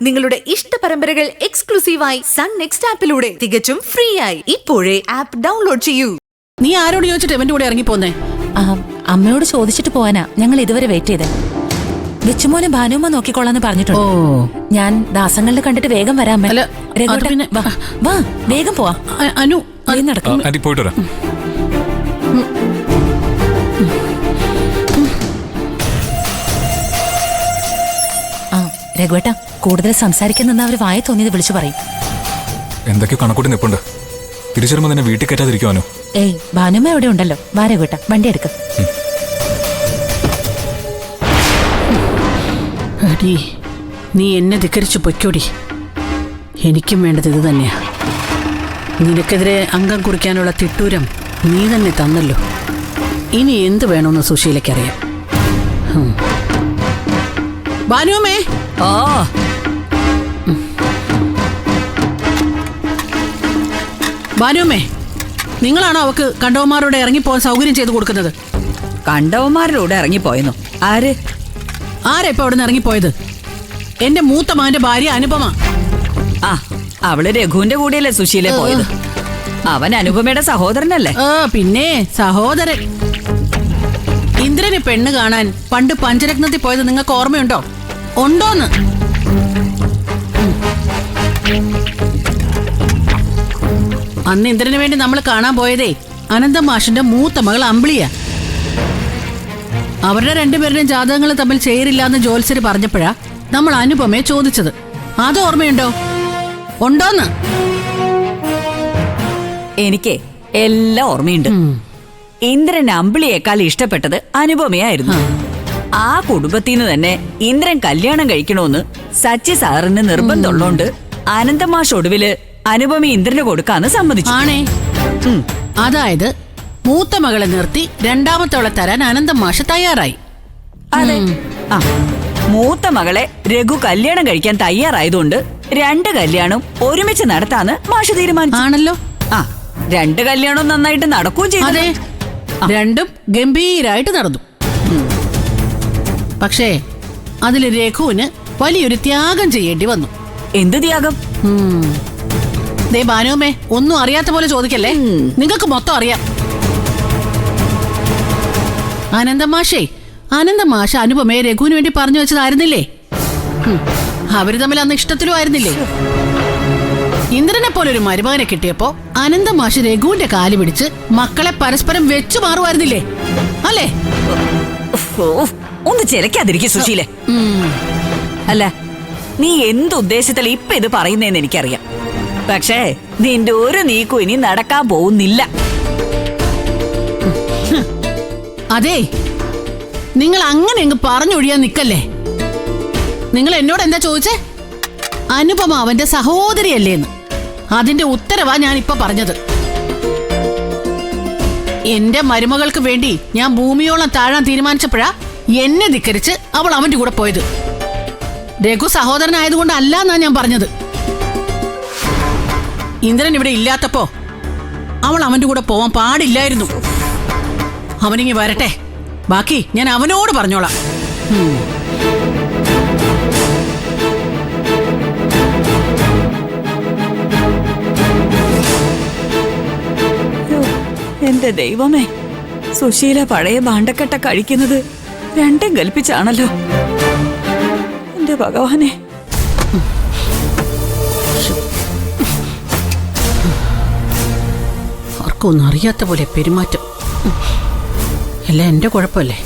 നിങ്ങളുടെ ഇഷ്ട പരമ്പരകൾ എക്സ്ക്ലൂസീവായി സൺ നെക്സ്റ്റ് ആപ്പിലൂടെ തികച്ചും ഫ്രീ ആയി ഇപ്പോഴേ ആപ്പ് ഡൗൺലോഡ് ചെയ്യൂ. നീ ആരോട് ചോദിച്ചിട്ട് എവന്റെ കൂടെ ഇറങ്ങിപ്പോന്നേ? അമ്മയോട് ചോദിച്ചിട്ട് പോവാനാ ഞങ്ങൾ ഇതുവരെ വെയിറ്റ് ചെയ്തേ. വെച്ചുമോനെ ഭാനുമ്മ നോക്കിക്കോളാന്ന് പറഞ്ഞിട്ടുണ്ട്. ഞാൻ ദാസങ്ങളിൽ കണ്ടിട്ട് വേഗം വരാം. വാ വേഗം പോവാ. അനു നടക്കും. രഘുവേട്ട കൂടുതൽ സംസാരിക്കാൻ നിന്ന് അവർ വായ തോന്നിയത് വിളിച്ചു പറയും. എന്തൊക്കെയോ കണക്കൂട്ടി നിപ്പുണ്ട്. തിരിച്ചറിയുമ്പോ തന്നെ വീട്ടിൽ കയറ്റാതിരിക്കുവാനോ? ഏയ് ഭാനുമ്മ എവിടെ ഉണ്ടല്ലോ. വാ രഘുവേട്ട വണ്ടി എടുക്ക. അടി നീ എന്നെ ധിക്കരിച്ചു പൊയ്ക്കോടി. എനിക്കും വേണ്ടത് ഇത് തന്നെയാ. നിനക്കെതിരെ അംഗം കുറിക്കാനുള്ള തിട്ടൂരം നീ തന്നെ തന്നല്ലോ. ഇനി എന്ത് വേണമെന്ന് സുശീലയ്ക്കറിയാം. ഭാനുവമ്മേ. ഭാനുവമ്മേ, നിങ്ങളാണോ അവക്ക് കണ്ടവന്മാരോട് ഇറങ്ങിപ്പോകാൻ സൗകര്യം ചെയ്തു കൊടുക്കുന്നത്? കണ്ടവന്മാരിലൂടെ ഇറങ്ങിപ്പോയെന്നു? ആരാ ഇപ്പൊ അവിടെ നിന്ന് ഇറങ്ങിപ്പോയത്? എന്റെ മൂത്ത മകന്റെ ഭാര്യ അനുപമ. അവള് രഘുവിന്റെ കൂടെയല്ലേ സുശീല പോയത്? അവൻ അനുപമയുടെ സഹോദരനല്ലേ? പിന്നെ സഹോദരൻ. ഇന്ദ്രന് പെണ്ണ് കാണാൻ പണ്ട് പഞ്ചരത്നത്തിൽ പോയത് നിങ്ങൾക്ക് ഓർമ്മയുണ്ടോ? ഉണ്ടോന്ന്? അന്ന് ഇന്ദ്രന് വേണ്ടി നമ്മൾ കാണാൻ പോയതേ അനന്തം മാഷിന്റെ മൂത്ത മകൾ അമ്പിളിയ. അവരുടെ രണ്ടുപേരുടെയും ജാതകങ്ങൾ തമ്മിൽ ചേരില്ലാന്ന് ജോത്സ്യര് പറഞ്ഞപ്പോഴാ നമ്മൾ അനുപമയെ ചോദിച്ചത്. അത് ഓർമ്മയുണ്ടോ? ഉണ്ടോന്ന്? എനിക്ക് എല്ലാം ഓർമ്മയുണ്ട്. ഇന്ദ്രൻ അമ്പിളിയേക്കാൾ ഇഷ്ടപ്പെട്ടത് അനുപമയായിരുന്നു. ആ കുടുംബത്തിന്ന് തന്നെ ഇന്ദ്രൻ കല്യാണം കഴിക്കണോന്ന് സച്ചി സാറിന് നിർബന്ധമുള്ളോണ്ട് അനന്തമാഷ് ഒടുവില് അനുപമ ഇന്ദ്രന് കൊടുക്കാന്ന് സമ്മതിച്ചു. ആണേ. അതായത് മൂത്ത മകളെ നിർത്തി രണ്ടാമത്തോളെ തരാൻ അനന്തം മാഷ് തയ്യാറായി. അതെ. മൂത്ത മകളെ രഘു കല്യാണം കഴിക്കാൻ തയ്യാറായതുകൊണ്ട് രണ്ട് കല്യാണം ഒരുമിച്ച് നടത്താന്ന് മാഷ് തീരുമാനിച്ചു. ആണല്ലോ. രണ്ട് കല്യാണം നന്നായിട്ട് നടക്കുകയും ചെയ്തു. അതെ, രണ്ടും ഗംഭീരായിട്ട് നടന്നു. പക്ഷേ അതില് രഘുവിന് വലിയൊരു ത്യാഗം ചെയ്യേണ്ടി വന്നു. എന്ത് ത്യാഗം? ദേ ഭാനുവമ്മേ, ഒന്നും അറിയാത്ത പോലെ ചോദിക്കല്ലേ. നിങ്ങൾക്ക് മൊത്തം അറിയാം. അനന്തമാഷ അനുപമയെ രഘുവിന് വേണ്ടി പറഞ്ഞു വെച്ചതായിരുന്നില്ലേ? അവര് തമ്മിൽ അന്ന് ഇഷ്ടത്തിലും ആയിരുന്നില്ലേ? ഇന്ദ്രനെ പോലെ ഒരു മരുമകനെ കിട്ടിയപ്പോ അനന്തമാഷ് രഘുവിന്റെ കാല് പിടിച്ച് മക്കളെ പരസ്പരം വെച്ചു മാറുമായിരുന്നില്ലേ? അല്ലേ? ഒന്ന് ചിലക്കാതിരിക്കും സുശീലേ. അല്ല, നീ എന്തുദ്ദേശത്തിൽ ഇപ്പൊ ഇത് പറയുന്നേന്ന് എനിക്കറിയാം. പക്ഷേ നിന്റെ ഒരു നീക്കും ഇനി നടക്കാൻ പോകുന്നില്ല. അതെ, നിങ്ങൾ അങ്ങനെ അങ്ങ് പറഞ്ഞൊഴിയാൻ നിക്കല്ലേ. നിങ്ങൾ എന്നോട് എന്താ ചോദിച്ചേ? അനുപമ അവന്റെ സഹോദരിയല്ലേന്ന്. അതിന്റെ ഉത്തരവാ ഞാൻ ഇപ്പൊ പറഞ്ഞത്. എന്റെ മരുമകൾക്ക് വേണ്ടി ഞാൻ ഭൂമിയോളം താഴാൻ തീരുമാനിച്ചപ്പോഴാ എന്നെ ധിക്കരിച്ച് അവൾ അവന്റെ കൂടെ പോയത്. രഘു സഹോദരനായതുകൊണ്ട് അല്ലാന്നാ ഞാൻ പറഞ്ഞത്. ഇന്ദ്രൻ ഇവിടെ ഇല്ലാത്തപ്പോ അവൾ അവന്റെ കൂടെ പോവാൻ പാടില്ലായിരുന്നു. അവനിങ്ങി വരട്ടെ, ബാക്കി ഞാൻ അവനോട് പറഞ്ഞോളാം. എന്റെ ദൈവമേ, സുശീല പഴയ ഭാണ്ഡക്കെട്ട കഴിക്കുന്നത് രണ്ടും കൽപ്പിച്ചാണല്ലോ. എന്റെ ഭഗവാനെ. ആർക്കൊന്നും അറിയാത്ത പോലെ പെരുമാറ്റം. എല്ലാം എന്റെ കുഴപ്പമല്ലേ?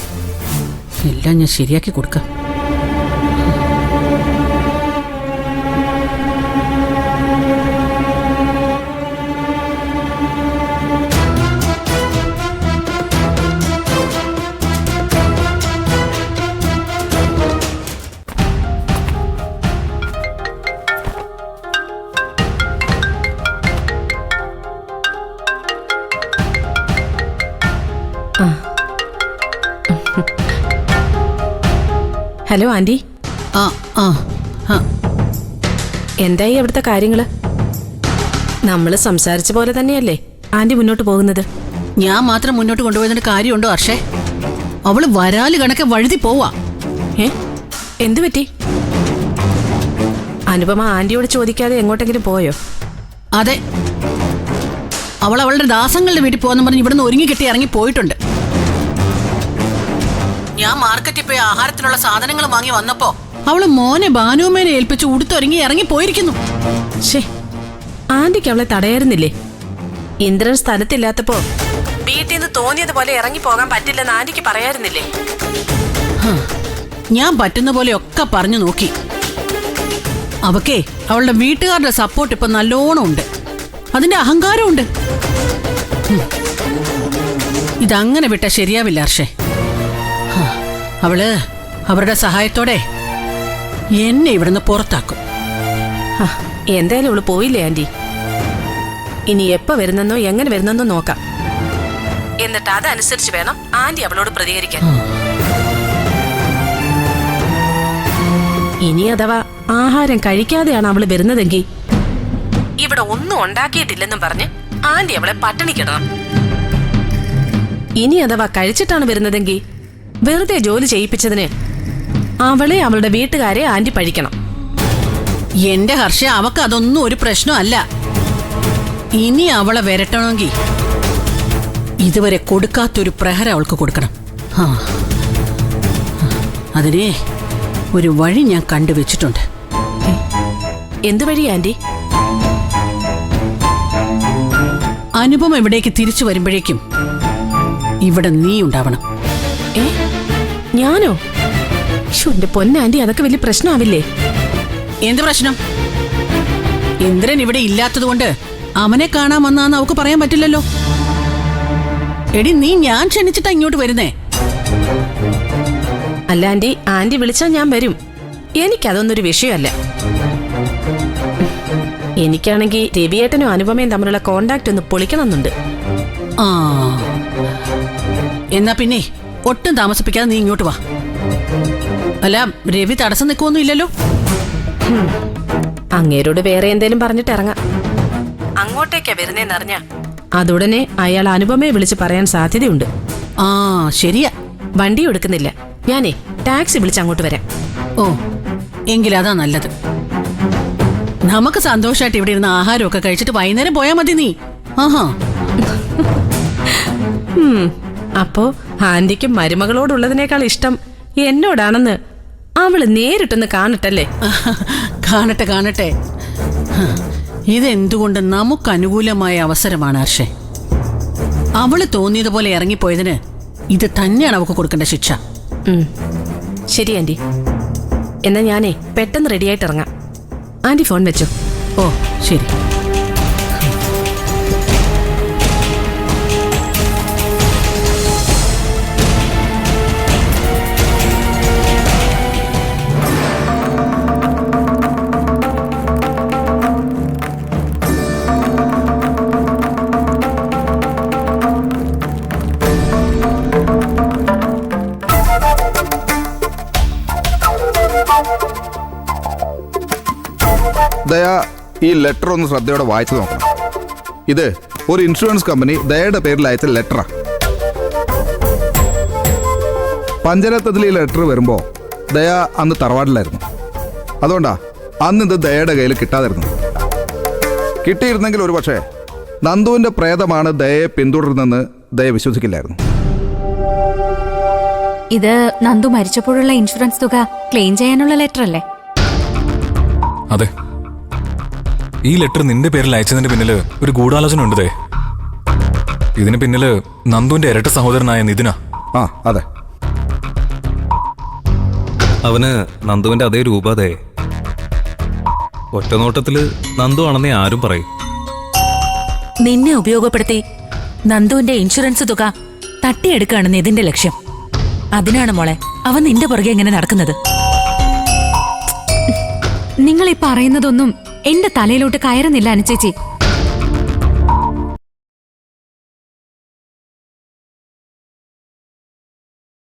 എല്ലാം ഞാൻ ശരിയാക്കി കൊടുക്കാം. Hello aunty. എന്തായി അവിടുത്തെ കാര്യങ്ങള്? നമ്മൾ സംസാരിച്ച പോലെ തന്നെയല്ലേ ആന്റി മുന്നോട്ട് പോകുന്നത്? ഞാൻ മാത്രം മുന്നോട്ട് കൊണ്ടുപോയതിന്റെ കാര്യമുണ്ടോ ഹർഷേ? അവള് വരാല് കണക്കെ വഴുതി പോവാ. എന്തു പറ്റി? അനുപമ ആന്റിയോട് ചോദിക്കാതെ എങ്ങോട്ടെങ്കിലും പോയോ? അതെ, അവൾ അവളുടെ ദാസങ്ങളുടെ വീട്ടിൽ പോകാന്ന് പറഞ്ഞ് ഇവിടുന്ന് ഒരുങ്ങിക്കെട്ടി ഇറങ്ങി പോയിട്ടുണ്ട്. ഞാൻ മാർക്കറ്റിൽ പോയി ആഹാരത്തിനുള്ള സാധനങ്ങൾ വാങ്ങി വന്നപ്പോ അവള് മോനെ ഭാനുമേനെ ഏൽപ്പിച്ച് ഉടുത്തൊരുങ്ങി ഇറങ്ങി പോയിരിക്കുന്നു. ഷേ, ആന്റിക്ക് അവളെ തടയായിരുന്നില്ലേ? ഇന്ദ്രൻ സ്ഥലത്തില്ലാത്തപ്പോ വീട്ടിൽ നിന്ന് തോന്നിയതുപോലെ ഇറങ്ങി പോകാൻ പറ്റില്ലെന്ന് ആന്റിക്ക് പറയായിരുന്നില്ലേ? ഞാൻ പറ്റുന്ന പോലെയൊക്കെ പറഞ്ഞു നോക്കി. അവക്കേ അവളുടെ വീട്ടുകാരുടെ സപ്പോർട്ട് ഇപ്പൊ നല്ലോണം ഉണ്ട്. അതിന്റെ അഹങ്കാരമുണ്ട്. ഇതങ്ങനെ വിട്ടാ ശരിയാവില്ല ഹർഷേ. അവള് അവരുടെ സഹായത്തോടെ എന്നെ ഇവിടുന്ന് പുറത്താക്കും. എന്തായാലും അവള് പോയില്ലേ ആന്റി? ഇനി എപ്പോ വരുന്നെന്നോ എങ്ങനെ വരുന്നെന്നോ നോക്കാം. എന്നിട്ട് അതനുസരിച്ച് വേണം ആന്റി അവളോട് പ്രതികരിക്കാൻ. ഇനി അഥവാ ആഹാരം കഴിക്കാതെയാണ് അവള് വരുന്നതെങ്കിൽ ഇവിടെ ഒന്നും ഉണ്ടാക്കിയിട്ടില്ലെന്നും പറഞ്ഞ് ആന്റി അവളെ പട്ടിണിക്കിടണം. ഇനി അഥവാ കഴിച്ചിട്ടാണ് വരുന്നതെങ്കിൽ വെറുതെ ജോലി ചെയ്യിപ്പിച്ചതിന് അവളെ അവളുടെ വീട്ടുകാരെ ആന്റി പഴിക്കണം. എന്റെ ഹർഷ, അവക്ക് അതൊന്നും ഒരു പ്രശ്നമല്ല. ഇനി അവളെ വരട്ടണമെങ്കിൽ ഇതുവരെ കൊടുക്കാത്തൊരു പ്രഹരം അവൾക്ക് കൊടുക്കണം. അതിനെ ഒരു വഴി ഞാൻ കണ്ടുവച്ചിട്ടുണ്ട്. എന്ത് വഴി ആന്റി? അനുപമ ഇവിടേക്ക് തിരിച്ചു വരുമ്പോഴേക്കും ഇവിടെ നീ ഉണ്ടാവണം. ഞാനോ? എന്റെ പൊന്നാന്റി, അതൊക്കെ വലിയ പ്രശ്നമാവില്ലേ? എന്ത് പ്രശ്നം? ഇന്ദ്രൻ ഇവിടെ ഇല്ലാത്തതുകൊണ്ട് അവനെ കാണാൻ വന്നാന്ന് അവക്ക് പറയാൻ പറ്റില്ലല്ലോ. എടി, നീ ഞാൻ ക്ഷണിച്ചിട്ടാ ഇങ്ങോട്ട് വരുന്നേ. അല്ല ആന്റി, ആന്റി വിളിച്ചാ ഞാൻ വരും. എനിക്കതൊന്നൊരു വിഷയമല്ല. എനിക്കാണെങ്കിൽ രവിയേട്ടനും അനുപമയും തമ്മിലുള്ള കോണ്ടാക്ട് ഒന്ന് പൊളിക്കണമെന്നുണ്ട്. ആ, എന്നാ പിന്നെ ഒട്ടും താമസിപ്പിക്കാതെ നീ ഇങ്ങോട്ട് വാ. അല്ല, രവി തടസ്സം നിൽക്കൊന്നും ഇല്ലല്ലോ? അങ്ങേരോട് വേറെ എന്തേലും പറഞ്ഞിട്ട് ഇറങ്ങാം. അങ്ങോട്ടേക്കാ വരുന്നേന്നറിഞ്ഞ അതുടനെ അയാൾ അനുപമയെ വിളിച്ച് പറയാൻ സാധ്യതയുണ്ട്. ആ, ശരിയാ. വണ്ടി എടുക്കുന്നില്ല, ഞാനേ ടാക്സി വിളിച്ച് അങ്ങോട്ട് വരാം. ഓ, എങ്കിലതാ നല്ലത്. നമുക്ക് സന്തോഷമായിട്ട് ഇവിടെ ഇരുന്ന് ആഹാരമൊക്കെ കഴിച്ചിട്ട് വൈകുന്നേരം പോയാ മതി നീ. ആഹാ. അപ്പോ ആന്റിക്കും മരുമകളോടുള്ളതിനേക്കാൾ ഇഷ്ടം എന്നോടാണെന്ന് അവള് നേരിട്ടൊന്ന് കാണട്ടല്ലേ? കാണട്ടെ കാണട്ടെ. ഇതെന്തുകൊണ്ട് നമുക്ക് അനുകൂലമായ അവസരമാണ് ഹർഷേ. അവള് തോന്നിയതുപോലെ ഇറങ്ങിപ്പോയതിന് ഇത് തന്നെയാണ് അവൾക്ക് കൊടുക്കേണ്ട ശിക്ഷ. ശരി ആന്റി, എന്നാ ഞാനേ പെട്ടെന്ന് റെഡിയായിട്ട് ഇറങ്ങാം. ആന്റി ഫോൺ വെച്ചോ. ഓ, ശരി. ദയ, ഈ ലെറ്റർ ഒന്ന് ശ്രദ്ധയോടെ വായിച്ചു നോക്കണം. ഇത് ഒരു ഇൻഷുറൻസ് കമ്പനി ദയയുടെ പേരിൽ അയച്ച ലെറ്ററാ. പഞ്ചരത്നത്തിൽ ഈ ലെറ്റർ വരുമ്പോൾ ദയ അന്ന് തറവാട്ടിലായിരുന്നു. അതുകൊണ്ടാ അന്ന് ഇത് ദയയുടെ കയ്യിൽ കിട്ടാതിരുന്നത്. കിട്ടിയിരുന്നെങ്കിൽ ഒരു പക്ഷേ നന്ദുവിൻ്റെ പ്രേതമാണ് ദയയെ പിന്തുടരുന്നെന്ന് ദയ വിശ്വസിക്കില്ലായിരുന്നു. ഇത് നന്ദു മരിച്ചപ്പോഴുള്ള ഇൻഷുറൻസ് തുക ക്ലെയിം ചെയ്യാനുള്ള ലെറ്റർ അല്ലേ? അതെ, ഈ ലെറ്റർ നിന്റെ പേരിൽ അയച്ചതിന്റെ പിന്നില് ഒരു ഗൂഢാലോചന ഉണ്ട്. ഇതിന് പിന്നില് നന്ദുവിന്റെ ഇരട്ട സഹോദരനായ നിതിന. ആ, അതെ. അവന് നന്ദുവിന്റെ അതേ രൂപതേ. ഒറ്റനോട്ടത്തില് നന്ദു ആണെന്നേ ആരും പറയും. നിന്നെ ഉപയോഗപ്പെടുത്തി നന്ദുവിന്റെ ഇൻഷുറൻസ് തുക തട്ടിയെടുക്കുകയാണ് നിതിന്റെ ലക്ഷ്യം. അതിനാണ് മോളെ അവൻ നിന്റെ പുറകെ എങ്ങനെ നടക്കുന്നത്. നിങ്ങൾ ഈ പറയുന്നതൊന്നും എന്റെ തലയിലോട്ട് കയറുന്നില്ല അനുചേച്ചി.